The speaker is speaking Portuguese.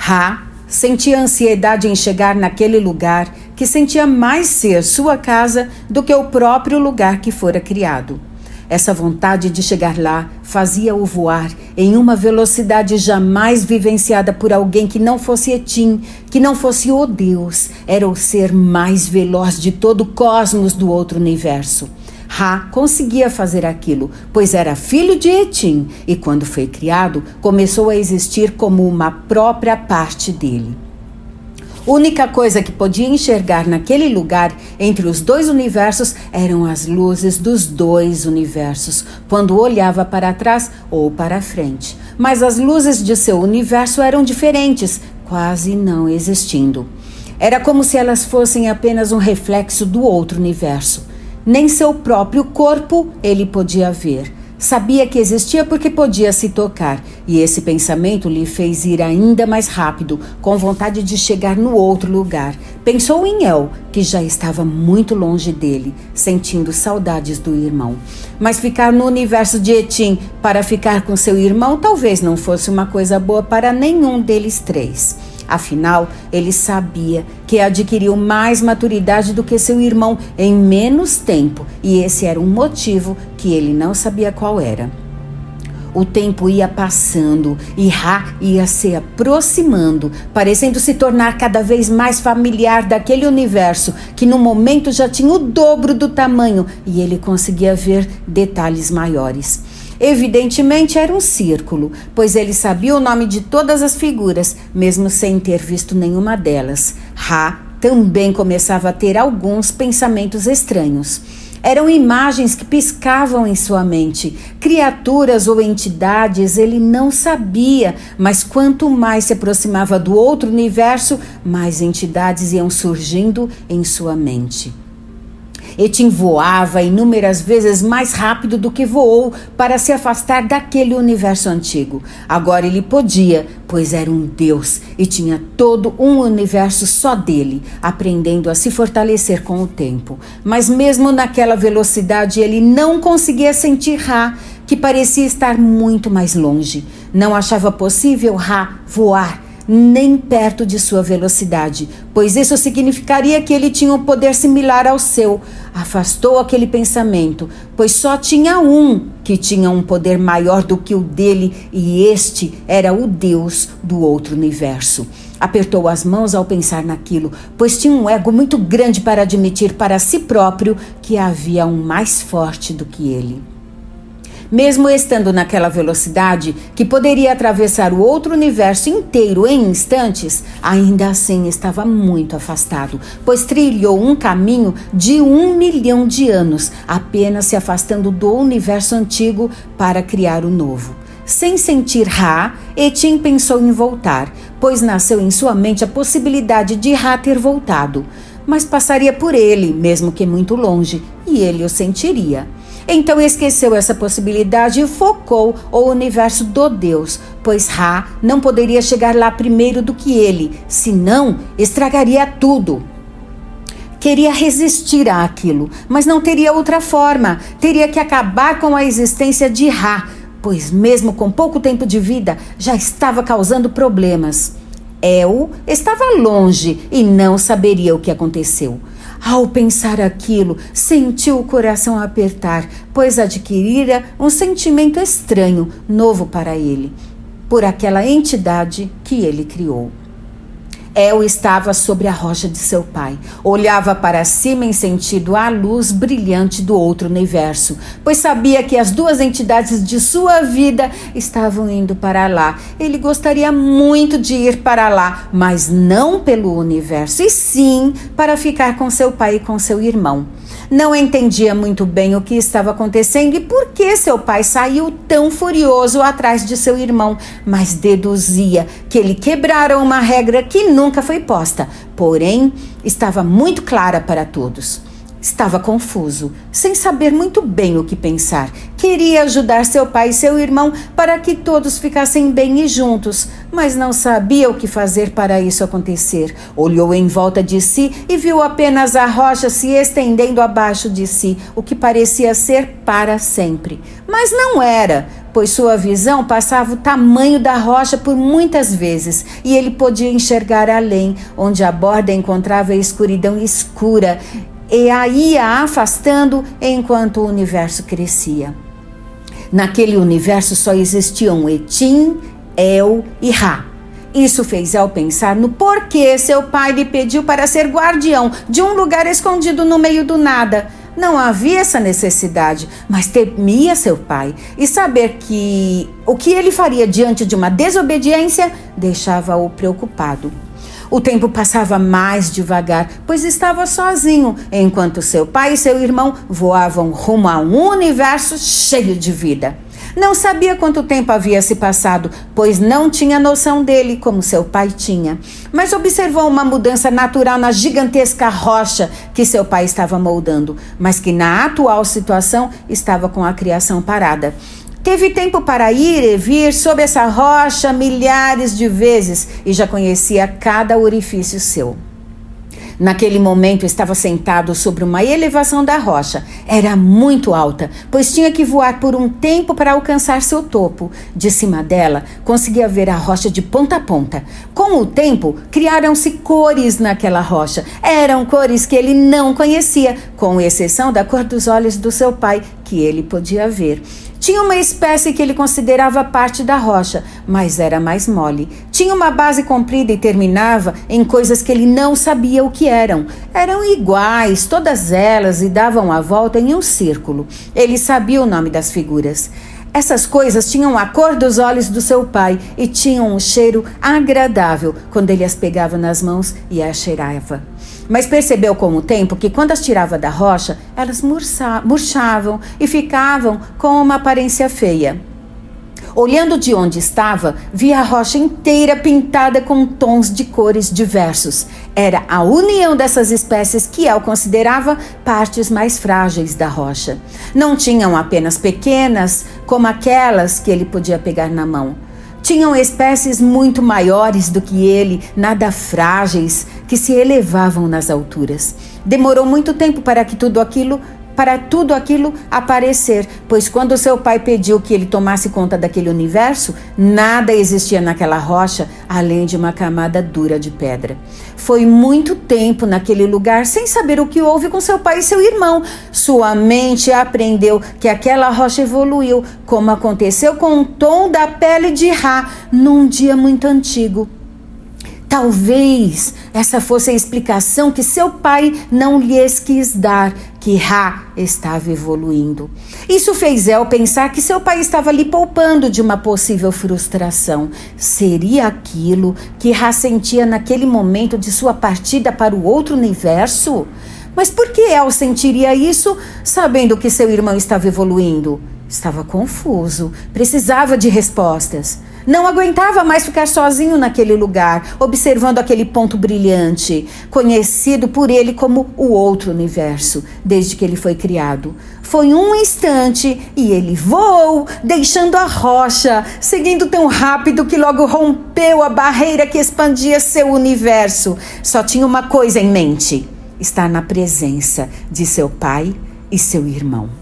Ra sentia ansiedade em chegar naquele lugar que sentia mais ser sua casa do que o próprio lugar que fora criado. Essa vontade de chegar lá fazia-o voar em uma velocidade jamais vivenciada por alguém que não fosse Etim, que não fosse o Deus. Era o ser mais veloz de todo o cosmos do outro universo. Ra conseguia fazer aquilo, pois era filho de Etim e quando foi criado, começou a existir como uma própria parte dele. A única coisa que podia enxergar naquele lugar, entre os dois universos, eram as luzes dos dois universos, quando olhava para trás ou para frente. Mas as luzes de seu universo eram diferentes, quase não existindo. Era como se elas fossem apenas um reflexo do outro universo. Nem seu próprio corpo ele podia ver. Sabia que existia porque podia se tocar, e esse pensamento lhe fez ir ainda mais rápido, com vontade de chegar no outro lugar. Pensou em El, que já estava muito longe dele, sentindo saudades do irmão. Mas ficar no universo de Etim para ficar com seu irmão talvez não fosse uma coisa boa para nenhum deles três. Afinal, ele sabia que adquiriu mais maturidade do que seu irmão em menos tempo, e esse era um motivo que ele não sabia qual era. O tempo ia passando e Ra ia se aproximando, parecendo se tornar cada vez mais familiar daquele universo, que no momento já tinha o dobro do tamanho, e ele conseguia ver detalhes maiores. Evidentemente era um círculo, pois ele sabia o nome de todas as figuras, mesmo sem ter visto nenhuma delas. Ra também começava a ter alguns pensamentos estranhos. Eram imagens que piscavam em sua mente. Criaturas ou entidades ele não sabia, mas quanto mais se aproximava do outro universo, mais entidades iam surgindo em sua mente. Etim voava inúmeras vezes mais rápido do que voou para se afastar daquele universo antigo. Agora ele podia, pois era um deus e tinha todo um universo só dele, aprendendo a se fortalecer com o tempo. Mas mesmo naquela velocidade ele não conseguia sentir Ra, que parecia estar muito mais longe. Não achava possível Ra voar nem perto de sua velocidade, pois isso significaria que ele tinha um poder similar ao seu. Afastou aquele pensamento, pois só tinha um que tinha um poder maior do que o dele, e este era o Deus do outro universo. Apertou as mãos ao pensar naquilo, pois tinha um ego muito grande para admitir para si próprio que havia um mais forte do que ele. Mesmo estando naquela velocidade, que poderia atravessar o outro universo inteiro em instantes, ainda assim estava muito afastado, pois trilhou um caminho de 1 milhão de anos, apenas se afastando do universo antigo para criar o novo. Sem sentir Ra, Etim pensou em voltar, pois nasceu em sua mente a possibilidade de Ra ter voltado. Mas passaria por ele, mesmo que muito longe, e ele o sentiria. Então esqueceu essa possibilidade e focou o universo do Deus, pois Ra não poderia chegar lá primeiro do que ele, senão estragaria tudo. Queria resistir àquilo, mas não teria outra forma. Teria que acabar com a existência de Ra, pois mesmo com pouco tempo de vida, já estava causando problemas. El estava longe e não saberia o que aconteceu. Ao pensar aquilo, sentiu o coração apertar, pois adquirira um sentimento estranho, novo para ele, por aquela entidade que ele criou. El estava sobre a rocha de seu pai. Olhava para cima em sentido à luz brilhante do outro universo, pois sabia que as duas entidades de sua vida estavam indo para lá. Ele gostaria muito de ir para lá, mas não pelo universo, e sim para ficar com seu pai e com seu irmão. Não entendia muito bem o que estava acontecendo e por que seu pai saiu tão furioso atrás de seu irmão, mas deduzia que ele quebrara uma regra que nunca foi posta, porém estava muito clara para todos. Estava confuso, sem saber muito bem o que pensar. Queria ajudar seu pai e seu irmão para que todos ficassem bem e juntos, mas não sabia o que fazer para isso acontecer. Olhou em volta de si e viu apenas a rocha se estendendo abaixo de si, o que parecia ser para sempre. Mas não era, pois sua visão passava o tamanho da rocha por muitas vezes e ele podia enxergar além, onde a borda encontrava a escuridão escura e a ia afastando enquanto o universo crescia. Naquele universo só existiam Etim, El e Ra. Isso fez El pensar no porquê seu pai lhe pediu para ser guardião de um lugar escondido no meio do nada. Não havia essa necessidade, mas temia seu pai e saber que o que ele faria diante de uma desobediência deixava-o preocupado. O tempo passava mais devagar, pois estava sozinho, enquanto seu pai e seu irmão voavam rumo a um universo cheio de vida. Não sabia quanto tempo havia se passado, pois não tinha noção dele como seu pai tinha. Mas observou uma mudança natural na gigantesca rocha que seu pai estava moldando, mas que na atual situação estava com a criação parada. Teve tempo para ir e vir sob essa rocha milhares de vezes e já conhecia cada orifício seu. Naquele momento estava sentado sobre uma elevação da rocha. Era muito alta, pois tinha que voar por um tempo para alcançar seu topo. De cima dela, conseguia ver a rocha de ponta a ponta. Com o tempo, criaram-se cores naquela rocha. Eram cores que ele não conhecia, com exceção da cor dos olhos do seu pai, que ele podia ver. Tinha uma espécie que ele considerava parte da rocha, mas era mais mole. Tinha uma base comprida e terminava em coisas que ele não sabia o que eram. Eram iguais, todas elas, e davam a volta em um círculo. Ele sabia o nome das figuras. Essas coisas tinham a cor dos olhos do seu pai e tinham um cheiro agradável quando ele as pegava nas mãos e as cheirava. Mas percebeu com o tempo que quando as tirava da rocha, elas murchavam e ficavam com uma aparência feia. Olhando de onde estava, via a rocha inteira pintada com tons de cores diversos. Era a união dessas espécies que El considerava partes mais frágeis da rocha. Não tinham apenas pequenas, como aquelas que ele podia pegar na mão. Tinham espécies muito maiores do que ele, nada frágeis, que se elevavam nas alturas. Demorou muito tempo para tudo aquilo aparecer, pois quando seu pai pediu que ele tomasse conta daquele universo, nada existia naquela rocha além de uma camada dura de pedra. Foi muito tempo naquele lugar sem saber o que houve com seu pai e seu irmão. Sua mente aprendeu que aquela rocha evoluiu, como aconteceu com o tom da pele de Ra num dia muito antigo. Talvez essa fosse a explicação que seu pai não lhes quis dar, que Ra estava evoluindo. Isso fez El pensar que seu pai estava lhe poupando de uma possível frustração. Seria aquilo que Ra sentia naquele momento de sua partida para o outro universo? Mas por que El sentiria isso, sabendo que seu irmão estava evoluindo? Estava confuso, precisava de respostas. Não aguentava mais ficar sozinho naquele lugar, observando aquele ponto brilhante, conhecido por ele como o outro universo, desde que ele foi criado. Foi um instante e ele voou, deixando a rocha, seguindo tão rápido que logo rompeu a barreira que expandia seu universo. Só tinha uma coisa em mente: estar na presença de seu pai e seu irmão.